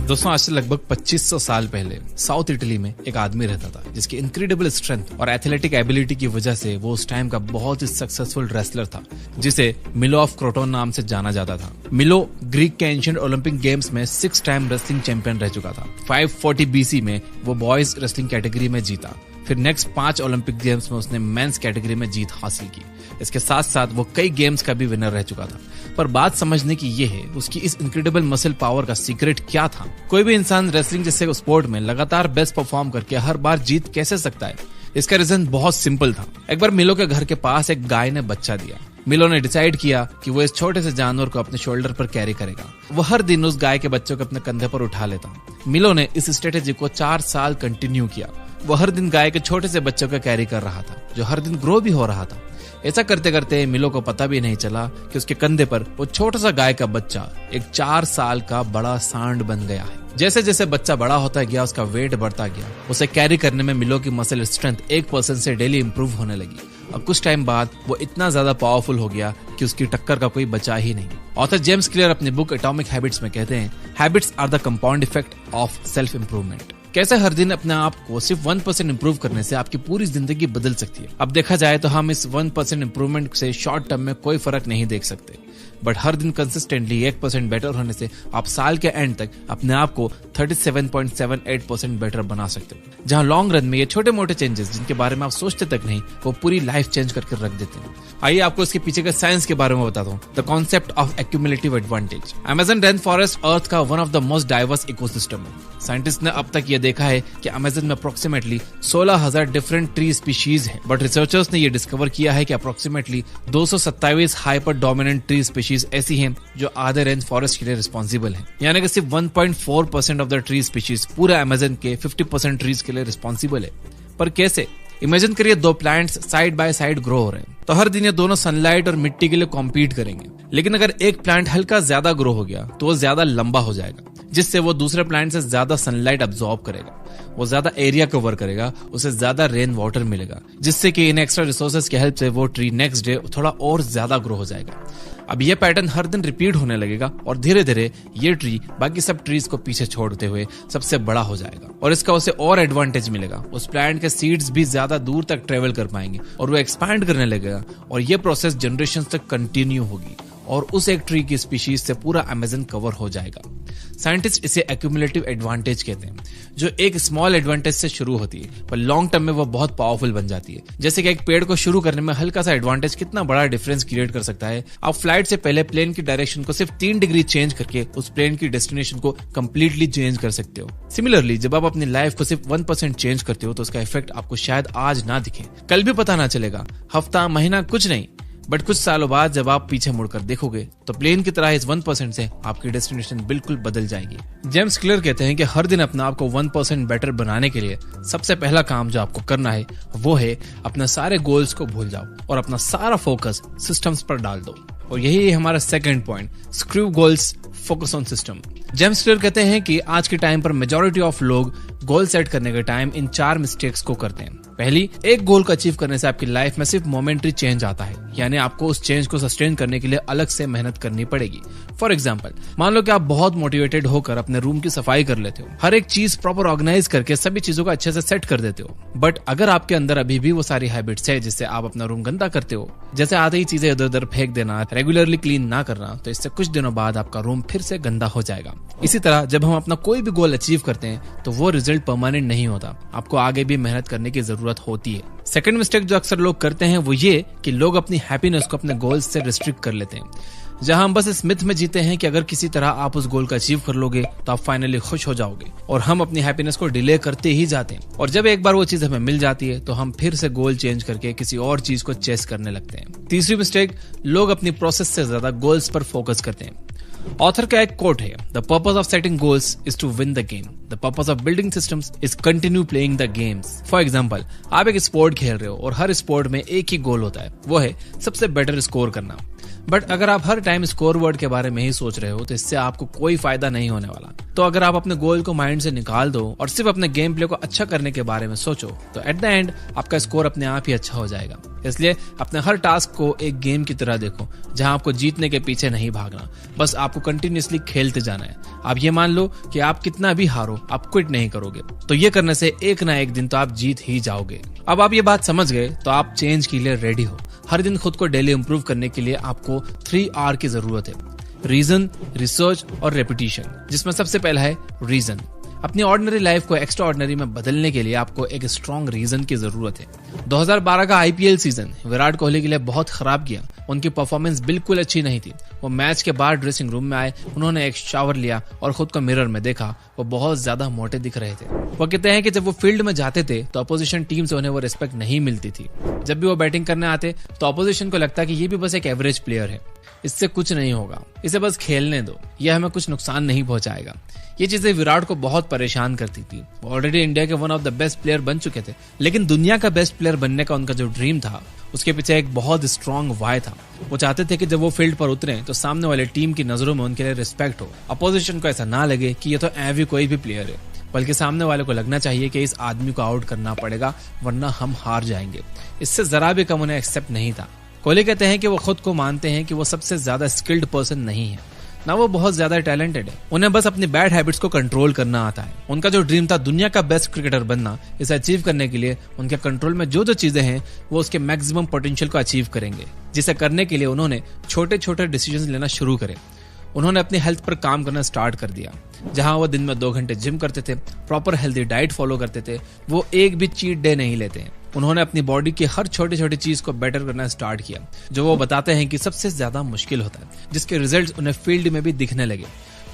दोस्तों, आज से लगभग 2500 साल पहले साउथ इटली में एक आदमी रहता था जिसकी इनक्रेडिबल स्ट्रेंथ और एथलेटिक एबिलिटी की वजह से वो उस टाइम का बहुत ही सक्सेसफुल रेसलर था, जिसे मिलो ऑफ क्रोटोन नाम से जाना जाता था। मिलो ग्रीक के एंशिएंट ओलंपिक गेम्स में 6 टाइम रेसलिंग चैंपियन रह चुका था। 540 BC में वो बॉयज रेसलिंग कैटेगरी में जीता। फिर नेक्स्ट 5 ओलंपिक गेम्स में उसने मेंस कैटेगरी में जीत हासिल की। इसके साथ साथ वो कई गेम्स का भी विनर रह चुका था। पर बात समझने की ये है, उसकी इस इनक्रेडिबल मसल पावर का सीक्रेट क्या था। कोई भी इंसान रेसलिंग जैसे स्पोर्ट में लगातार बेस्ट परफॉर्म करके हर बार जीत कैसे सकता है? इसका रीजन बहुत सिंपल था। एक बार मिलो के घर के पास एक गाय ने बच्चा दिया। मिलो ने डिसाइड किया कि वो इस छोटे से जानवर को अपने शोल्डर पर कैरी करेगा। वो हर दिन उस गाय के बच्चों को अपने कंधे पर उठा लेता। मिलो ने इस स्ट्रेटेजी को 4 साल कंटिन्यू किया। वो हर दिन गाय के छोटे से बच्चों को कैरी कर रहा था, जो हर दिन ग्रो भी हो रहा था। ऐसा करते करते मिलो को पता भी नहीं चला कि उसके कंधे पर वो छोटा सा गाय का बच्चा एक 4 साल का बड़ा सांड बन गया है। जैसे जैसे बच्चा बड़ा होता गया, उसका वेट बढ़ता गया। उसे कैरी करने में मिलो की मसल स्ट्रेंथ 1% से डेली इंप्रूव होने लगी। अब कुछ टाइम बाद वो इतना ज्यादा पावरफुल हो गया कि उसकी टक्कर का कोई बचा ही नहीं। ऑथर जेम्स क्लियर अपनी बुक एटॉमिक हैबिट्स में कहते हैं, habits are the compound effect of self improvement. कैसे हर दिन अपने आप को सिर्फ 1% इंप्रूव करने से आपकी पूरी जिंदगी बदल सकती है। अब देखा जाए तो हम इस 1% इंप्रूवमेंट से शॉर्ट टर्म में कोई फर्क नहीं देख सकते, बट हर दिन कंसिस्टेंटली 1% बेटर होने से आप साल के एंड तक अपने आप को 37.78% बेटर बना सकते हो। जहां लॉन्ग रन में ये छोटे मोटे चेंजेस जिनके बारे में आप सोचते तक नहीं, वो पूरी लाइफ चेंज करके रख देते हैं। आइए आपको इसके पीछे के साइंस के बारे में बताता हूँ। The concept of accumulative advantage. Amazon rain forest earth का one of the most diverse ecosystem है। साइंटिस्ट ने अब तक ये देखा है कि अमेज़न में अप्रोक्सीमेटली 16,000 डिफरेंट ट्री स्पीशीज हैं, बट रिसर्चर्स ने ये डिस्कवर किया है कि approximately 227 hyper dominant tree species ऐसी हैं जो आधे रेन फॉरेस्ट के लिए रिस्पॉन्सिबल हैं। यानी कि सिर्फ 1.4% ऑफ द ट्री स्पीशीज पूरे अमेज़न के 50% ट्रीज के लिए रिस्पॉन्सिबल है। पर कैसे? इमेजिन करिए 2 plants side by side grow हो रहे हैं, तो हर दिन ये दोनों सनलाइट और मिट्टी के लिए कॉम्पीट करेंगे। लेकिन अगर एक प्लांट हल्का ज्यादा ग्रो हो गया तो वो ज्यादा लंबा हो जाएगा, जिससे वो दूसरे प्लांट से ज्यादा सनलाइट अब्सॉर्ब करेगा, वो ज्यादा एरिया कवर करेगा, उसे ज्यादा रेन वाटर मिलेगा, जिससे कि इन एक्स्ट्रा रिसोर्सेज की हेल्प से वो ट्री नेक्स्ट डे थोड़ा और ज्यादा ग्रो हो जाएगा। अब ये पैटर्न हर दिन रिपीट होने लगेगा और धीरे धीरे ये ट्री बाकी सब ट्रीज को पीछे छोड़ते हुए सबसे बड़ा हो जाएगा। और इसका उसे और एडवांटेज मिलेगा, उस प्लांट के सीड्स भी ज्यादा दूर तक ट्रेवल कर पाएंगे और वो एक्सपैंड करने लगेगा, और ये प्रोसेस जनरेशंस तक कंटिन्यू होगी और उस एक ट्री की स्पीशीज से पूरा अमेज़न कवर हो जाएगा। साइंटिस्ट इसे एक्यूमुलेटिव एडवांटेज कहते हैं, जो एक स्मॉल एडवांटेज से शुरू होती है पर लॉन्ग टर्म में वो बहुत पावरफुल बन जाती है। जैसे कि एक पेड़ को शुरू करने में हल्का सा एडवांटेज कितना बड़ा डिफरेंस क्रिएट कर सकता है। आप फ्लाइट से पहले प्लेन की डायरेक्शन को सिर्फ 3 डिग्री चेंज करके उस प्लेन की डेस्टिनेशन को कंप्लीटली चेंज कर सकते हो। सिमिलरली जब आप अपनी लाइफ को सिर्फ 1% चेंज करते हो तो उसका इफेक्ट आपको शायद आज ना दिखे, कल भी पता ना चलेगा, हफ्ता महीना कुछ नहीं, बट कुछ सालों बाद जब आप पीछे मुड़कर देखोगे तो प्लेन की तरह इस 1% से आपकी डेस्टिनेशन बिल्कुल बदल जाएगी। जेम्स क्लियर कहते हैं कि हर दिन अपने आप को 1% बेटर बनाने के लिए सबसे पहला काम जो आपको करना है वो है अपने सारे गोल्स को भूल जाओ और अपना सारा फोकस सिस्टम्स पर डाल दो। और यही है हमारा second point, screw goals, focus on system. James clear कहते हैं कि आज के टाइम पर मेजॉरिटी ऑफ लोग गोल सेट करने के टाइम इन 4 मिस्टेक्स को करते हैं। पहली, एक गोल को अचीव करने से आपकी लाइफ में सिर्फ मोमेंटरी चेंज आता है, यानी आपको उस चेंज को सस्टेन करने के लिए अलग से मेहनत करनी पड़ेगी। फॉर एग्जाम्पल, मान लो कि आप बहुत मोटिवेटेड होकर अपने रूम की सफाई कर लेते हो, हर एक चीज प्रॉपर ऑर्गेनाइज करके सभी चीजों को अच्छे से सेट कर देते हो, बट अगर आपके अंदर अभी भी वो सारी हैबिट्स है जिससे आप अपना रूम गंदा करते हो, जैसे आधी ही चीजें इधर उधर फेंक देना, रेगुलरली क्लीन ना करना, तो इससे कुछ दिनों बाद आपका रूम फिर से गंदा हो जाएगा। इसी तरह जब हम अपना कोई भी गोल अचीव करते हैं तो वो रिजल्ट परमानेंट नहीं होता, आपको आगे भी मेहनत करने की जरूरत होती है। सेकंड मिस्टेक जो अक्सर लोग करते हैं वो ये कि लोग अपनी हैप्पीनेस को अपने गोल्स से रिस्ट्रिक्ट कर लेते हैं, जहां हम बस इस मिथ में जीते हैं कि अगर किसी तरह आप उस गोल का अचीव कर लोगे तो आप फाइनली खुश हो जाओगे, और हम अपनी हैप्पीनेस को डिले करते ही जाते हैं। और जब एक बार वो चीज हमें मिल जाती है तो हम फिर से गोल चेंज करके किसी और चीज को चेस करने लगते हैं। तीसरी मिस्टेक, लोग अपनी प्रोसेस से ज्यादा गोल्स पर फोकस करते हैं। ऑथर का एक कोट है, the purpose of setting goals is to win the game, the purpose of building systems is continue playing the games. For example, आप एक स्पोर्ट खेल रहे हो और हर स्पोर्ट में एक ही गोल होता है, वो है सबसे बेटर स्कोर करना। बट अगर आप हर टाइम स्कोर वर्ड के बारे में ही सोच रहे हो तो इससे आपको कोई फायदा नहीं होने वाला। तो अगर आप अपने गोल को माइंड से निकाल दो और सिर्फ अपने गेम प्ले को अच्छा करने के बारे में सोचो तो एट द एंड आपका स्कोर अपने आप ही अच्छा हो जाएगा। इसलिए अपने हर टास्क को एक गेम की तरह देखो, जहां आपको जीतने के पीछे नहीं भागना, बस आपको कंटिन्यूअसली खेलते जाना है। आप ये मान लो कि आप कितना भी हारो, आप क्विट नहीं करोगे, तो ये करने से एक ना एक दिन तो आप जीत ही जाओगे। अब आप ये बात समझ गए तो आप चेंज के लिए रेडी हो। हर दिन खुद को डेली इंप्रूव करने के लिए आपको 3R की जरूरत है, रीजन, रिसर्च और रेपिटेशन, जिसमें सबसे पहला है रीजन। अपनी ऑर्डिनरी लाइफ को एक्स्ट्रा ऑर्डिनरी में बदलने के लिए आपको एक स्ट्रॉन्ग रीजन की जरूरत है। 2012 का IPL सीजन विराट कोहली के लिए बहुत खराब गया। उनकी परफॉर्मेंस बिल्कुल अच्छी नहीं थी। वो मैच के बाद ड्रेसिंग रूम में आए, उन्होंने एक शावर लिया और खुद को मिरर में देखा। वो बहुत ज्यादा मोटे दिख रहे थे। वो कहते हैं कि जब वो फील्ड में जाते थे तो अपोजिशन टीम से उन्हें वो रिस्पेक्ट नहीं मिलती थी। जब भी वो बैटिंग करने आते तो अपोजिशन को लगता कि ये भी बस एक एवरेज प्लेयर है, इससे कुछ नहीं होगा, इसे बस खेलने दो, ये हमें कुछ नुकसान नहीं पहुंचाएगा। ये चीजें विराट को बहुत परेशान करती थी। वो ऑलरेडी इंडिया के one of the best player बन चुके थे, लेकिन दुनिया का बेस्ट प्लेयर बनने का उनका जो ड्रीम था उसके पीछे एक बहुत स्ट्रॉन्ग वाय था। वो चाहते थे कि जब वो फील्ड पर उतरे तो सामने वाले टीम की नजरों में उनके लिए रिस्पेक्ट हो। अपोजिशन को ऐसा ना लगे कि ये तो ऐवी कोई भी प्लेयर है, बल्कि सामने वाले को लगना चाहिए कि इस आदमी को आउट करना पड़ेगा वरना हम हार जाएंगे। इससे जरा भी कम उन्हें एक्सेप्ट नहीं था। कोहली कहते हैं कि वो खुद को मानते हैं कि वो सबसे ज्यादा स्किल्ड पर्सन नहीं है, ना वो बहुत ज्यादा टैलेंटेड है। उन्हें बस अपनी बैड हैबिट्स को कंट्रोल करना आता है। उनका जो ड्रीम था दुनिया का बेस्ट क्रिकेटर बनना, इसे अचीव करने के लिए उनके कंट्रोल में जो जो चीजें हैं वो उसके मैक्सिमम पोटेंशियल को अचीव करेंगे। जिसे करने के लिए उन्होंने छोटे छोटे डिसीजन लेना शुरू करे। उन्होंने अपनी हेल्थ पर काम करना स्टार्ट कर दिया। जहां वो दिन में 2 घंटे जिम करते थे, प्रॉपर हेल्दी डाइट फॉलो करते थे, वो एक भी चीट डे नहीं लेते हैं। उन्होंने अपनी बॉडी की हर छोटी छोटी चीज को बेटर करना स्टार्ट किया, जो वो बताते हैं कि सबसे ज्यादा मुश्किल होता है, जिसके रिजल्ट्स उन्हें फील्ड में भी दिखने लगे।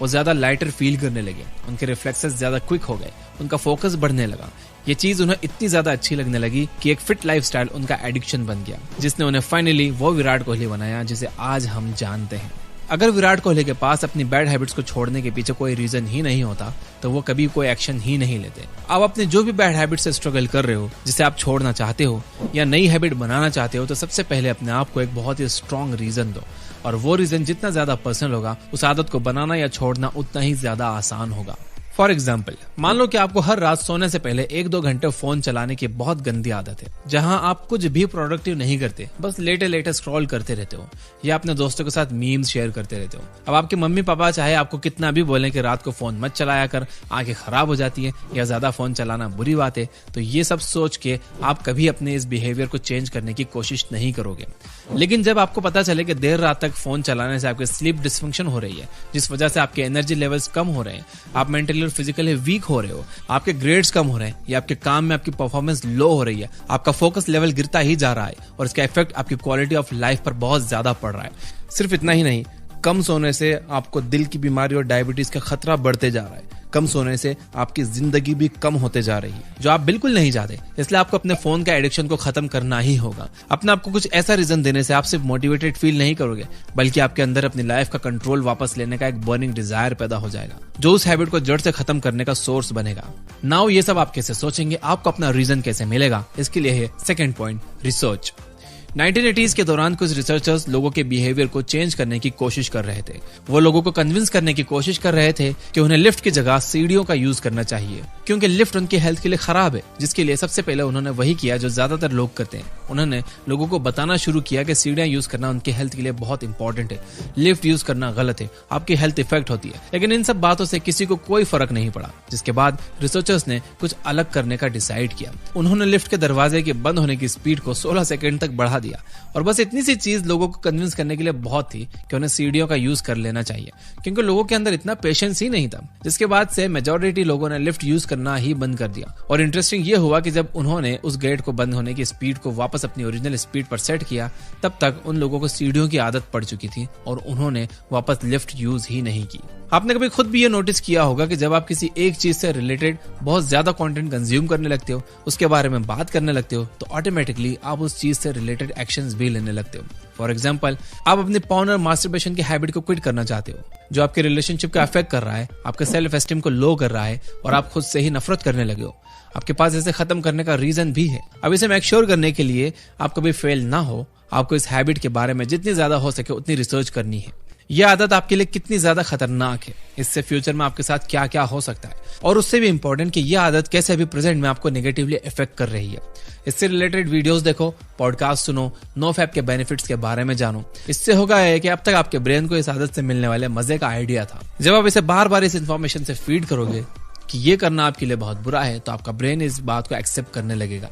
वो ज्यादा लाइटर फील करने लगे, उनके रिफ्लेक्सेस ज्यादा क्विक हो गए, उनका फोकस बढ़ने लगा। ये चीज उन्हें इतनी ज्यादा अच्छी लगने लगी कि एक फिट लाइफस्टाइल उनका एडिक्शन बन गया, जिसने उन्हें फाइनली वो विराट कोहली बनाया जिसे आज हम जानते हैं। अगर विराट कोहली के पास अपनी बैड हैबिट्स को छोड़ने के पीछे कोई रीजन ही नहीं होता तो वो कभी कोई एक्शन ही नहीं लेते। आप अपने जो भी बैड हैबिट से स्ट्रगल कर रहे हो, जिसे आप छोड़ना चाहते हो या नई हैबिट बनाना चाहते हो, तो सबसे पहले अपने आप को एक बहुत ही स्ट्रॉन्ग रीजन दो। और वो रीजन जितना ज्यादा पर्सनल होगा, उस आदत को बनाना या छोड़ना उतना ही ज्यादा आसान होगा। फॉर एग्जाम्पल, मान लो कि आपको हर रात सोने से पहले 1-2 घंटे फोन चलाने की बहुत गंदी आदत है, जहां आप कुछ भी प्रोडक्टिव नहीं करते, बस लेटे लेटे स्क्रॉल करते रहते हो या अपने दोस्तों के साथ मीम्स शेयर करते रहते हो। अब आपके मम्मी पापा चाहे आपको कितना भी बोलें कि रात को फोन मत चलाया कर, आंखें खराब हो जाती है या ज्यादा फोन चलाना बुरी बात है, तो ये सब सोच के आप कभी अपने इस बिहेवियर को चेंज करने की कोशिश नहीं करोगे। लेकिन जब आपको पता चले कि देर रात तक फोन चलाने से आपके स्लीप डिसफंक्शन हो रही है, जिस वजह से आपके एनर्जी लेवल्स कम हो रहे हैं, आप मेंटली और फिजिकली वीक हो रहे हो, आपके ग्रेड्स कम हो रहे हैं या आपके काम में आपकी परफॉर्मेंस लो हो रही है, आपका फोकस लेवल गिरता ही जा रहा है और इसका इफेक्ट आपकी क्वालिटी ऑफ लाइफ पर बहुत ज्यादा पड़ रहा है। सिर्फ इतना ही नहीं, कम सोने से आपको दिल की बीमारी और डायबिटीज का खतरा बढ़ते जा रहा है। कम सोने से आपकी जिंदगी भी कम होते जा रही है, जो आप बिल्कुल नहीं चाहते। इसलिए आपको अपने फोन का एडिक्शन को खत्म करना ही होगा। अपने आपको कुछ ऐसा रीजन देने से आप सिर्फ मोटिवेटेड फील नहीं करोगे, बल्कि आपके अंदर अपनी लाइफ का कंट्रोल वापस लेने का एक बर्निंग डिजायर पैदा हो जाएगा, जो उस हैबिट को जड़ से खत्म करने का सोर्स बनेगा। नाउ ये सब आप कैसे सोचेंगे, आपको अपना रीजन कैसे मिलेगा, इसके लिए है सेकंड पॉइंट, रिसर्च। 1980s के दौरान कुछ रिसर्चर्स लोगों के बिहेवियर को चेंज करने की कोशिश कर रहे थे। वो लोगों को कन्विंस करने की कोशिश कर रहे थे कि उन्हें लिफ्ट की जगह सीढ़ियों का यूज करना चाहिए, क्योंकि लिफ्ट उनकी हेल्थ के लिए खराब है। जिसके लिए सबसे पहले उन्होंने वही किया जो ज्यादातर लोग करते हैं, उन्होंने लोगों को बताना शुरू किया कि सीढ़ियां यूज करना उनकी हेल्थ के लिए बहुत इंपॉर्टेंट है, लिफ्ट यूज करना गलत है, आपकी हेल्थ इफेक्ट होती है। लेकिन इन सब बातों से किसी को कोई फर्क नहीं पड़ा। जिसके बाद रिसर्चर्स ने कुछ अलग करने का डिसाइड किया। उन्होंने लिफ्ट के दरवाजे के बंद होने की स्पीड को 16 सेकंड तक बढ़ा दिया, और बस इतनी सी चीज लोगों को कन्विंस करने के लिए बहुत थी कि उन्हें सीढ़ियों का यूज कर लेना चाहिए, क्योंकि लोगों के अंदर इतना पेशेंस ही नहीं था। जिसके बाद से मेजॉरिटी लोगों ने लिफ्ट यूज करना ही बंद कर दिया। और इंटरेस्टिंग ये हुआ कि जब उन्होंने उस गेट को बंद होने की स्पीड को वापस अपनी ओरिजिनल स्पीड पर सेट किया, तब तक उन लोगों को सीढ़ियों की आदत पड़ चुकी थी और उन्होंने वापस लिफ्ट यूज ही नहीं की। आपने कभी खुद भी ये नोटिस किया होगा कि जब आप किसी एक चीज से रिलेटेड बहुत ज्यादा कंटेंट कंज्यूम करने लगते हो, उसके बारे में बात करने लगते हो, तो ऑटोमेटिकली आप उस चीज से रिलेटेड एक्शंस भी लेने लगते हो। फॉर एग्जांपल, आप अपने पॉर्न और मास्टरबेशन की हैबिट को क्विट करना चाहते हो, जो आपके रिलेशनशिप को अफेक्ट कर रहा है, आपके सेल्फ एस्टीम को लो कर रहा है और आप खुद से ही नफरत करने लगे हो। आपके पास इसे खत्म करने का रीजन भी है। अब इसे मेक श्योर करने के लिए आप कभी फेल ना हो, आपको इस हैबिट के बारे में जितनी ज्यादा हो सके उतनी रिसर्च करनी है। यह आदत आपके लिए कितनी ज्यादा खतरनाक है, इससे फ्यूचर में आपके साथ क्या क्या हो सकता है, और उससे भी इंपॉर्टेंट कि यह आदत कैसे अभी प्रेजेंट में आपको नेगेटिवली इफेक्ट कर रही है। इससे रिलेटेड वीडियोस देखो, पॉडकास्ट सुनो, नोफैप के बेनिफिट्स के बारे में जानो। इससे होगा है कि अब तक आपके ब्रेन को इस आदत से मिलने वाले मजे का आइडिया था। जब आप इसे बार बार इस इंफॉर्मेशन से फीड करोगे कि ये करना आपके लिए बहुत बुरा है, तो आपका ब्रेन इस बात को एक्सेप्ट करने लगेगा।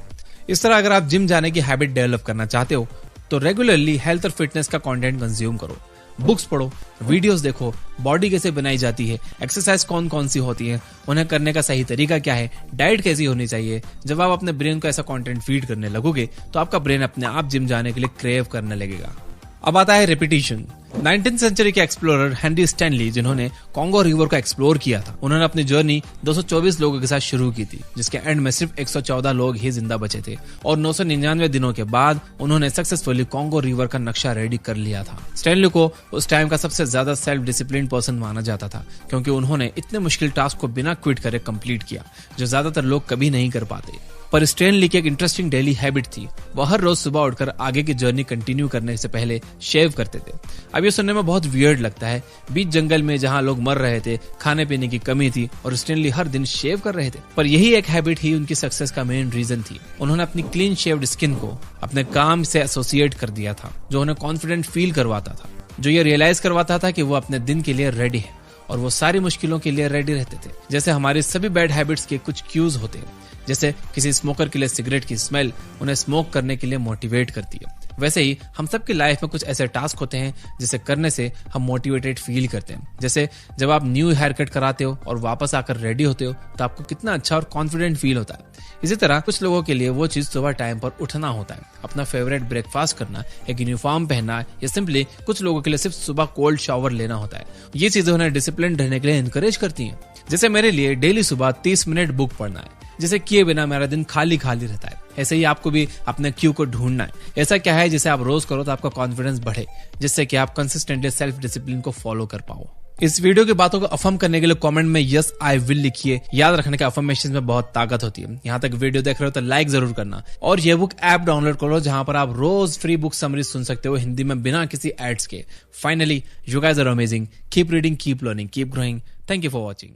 इस तरह अगर आप जिम जाने की हैबिट डेवलप करना चाहते हो तो रेगुलरली हेल्थ और फिटनेस का कंटेंट कंज्यूम करो, बुक्स पढ़ो, वीडियोस देखो, बॉडी कैसे बनाई जाती है, एक्सरसाइज कौन कौन सी होती है, उन्हें करने का सही तरीका क्या है, डाइट कैसी होनी चाहिए। जब आप अपने ब्रेन को ऐसा कंटेंट फीड करने लगोगे तो आपका ब्रेन अपने आप जिम जाने के लिए क्रेव करने लगेगा। अब आता है रिपीटिशन। 19th सेंचुरी के एक्सप्लोरर हेनरी स्टैनली, जिन्होंने कॉन्गो रिवर को एक्सप्लोर किया था, उन्होंने अपनी जर्नी 224 लोगों के साथ शुरू की थी, जिसके एंड में सिर्फ 114 लोग ही जिंदा बचे थे, और 999 दिनों के बाद उन्होंने सक्सेसफुली कॉन्गो रिवर का नक्शा रेडी कर लिया था। स्टैनली को उस टाइम का सबसे ज्यादा सेल्फ डिसिप्लिन पर्सन माना जाता था, क्योंकि उन्होंने इतने मुश्किल टास्क को बिना क्विट करे कंप्लीट किया, जो ज्यादातर लोग कभी नहीं कर पाते। पर स्टैनली की एक इंटरेस्टिंग डेली हैबिट थी, वह हर रोज सुबह उठकर आगे की जर्नी कंटिन्यू करने से पहले शेव करते थे। अब ये सुनने में बहुत वियर्ड लगता है, बीच जंगल में जहां लोग मर रहे थे, खाने पीने की कमी थी और स्टैनली हर दिन शेव कर रहे थे। पर यही एक हैबिट ही उनकी सक्सेस का मेन रीजन थी। उन्होंने अपनी क्लीन शेव्ड स्किन को अपने काम से एसोसिएट कर दिया था, जो उन्हें कॉन्फिडेंट फील करवाता था, जो ये रियलाइज करवाता था कि वो अपने दिन के लिए रेडी है और वो सारी मुश्किलों के लिए रेडी रहते थे। जैसे हमारी सभी बैड हैबिट्स के कुछ क्यूज होते हैं, जैसे किसी स्मोकर के लिए सिगरेट की स्मेल उन्हें स्मोक करने के लिए मोटिवेट करती है, वैसे ही हम सबकी लाइफ में कुछ ऐसे टास्क होते हैं जिसे करने से हम मोटिवेटेड फील करते हैं। जैसे जब आप न्यू हेयर कट कराते हो और वापस आकर रेडी होते हो तो आपको कितना अच्छा और कॉन्फिडेंट फील होता है। इसी तरह कुछ लोगों के लिए वो चीज सुबह टाइम पर उठना होता है, अपना फेवरेट ब्रेकफास्ट करना, एक यूनिफॉर्म पहनना, या सिंपली कुछ लोगों के लिए सिर्फ सुबह कोल्ड शावर लेना होता है। ये चीजें उन्हें डिसिप्लिन रहने के लिए इनकरेज करती हैं। जैसे मेरे लिए डेली सुबह 30 मिनट बुक पढ़ना है, जिसे किए बिना मेरा दिन खाली खाली रहता है। ऐसे ही आपको भी अपने क्यू को ढूंढना है। ऐसा क्या है जिसे आप रोज करो तो आपका कॉन्फिडेंस बढ़े, जिससे कि आप कंसिस्टेंटली सेल्फ डिसिप्लिन को फॉलो कर पाओ। इस वीडियो की बातों को अफर्म करने के लिए कमेंट में यस आई विल लिखिए। याद रखने के अफर्मेशन में बहुत ताकत होती है। यहाँ तक वीडियो देख रहे हो तो लाइक जरूर करना, और ये बुक ऐप डाउनलोड करो, जहां पर आप रोज फ्री बुक समरी सुन सकते हो हिंदी में बिना किसी एड्स के। Finally, you guys are amazing. Keep reading, keep learning, keep growing. Thank you for watching.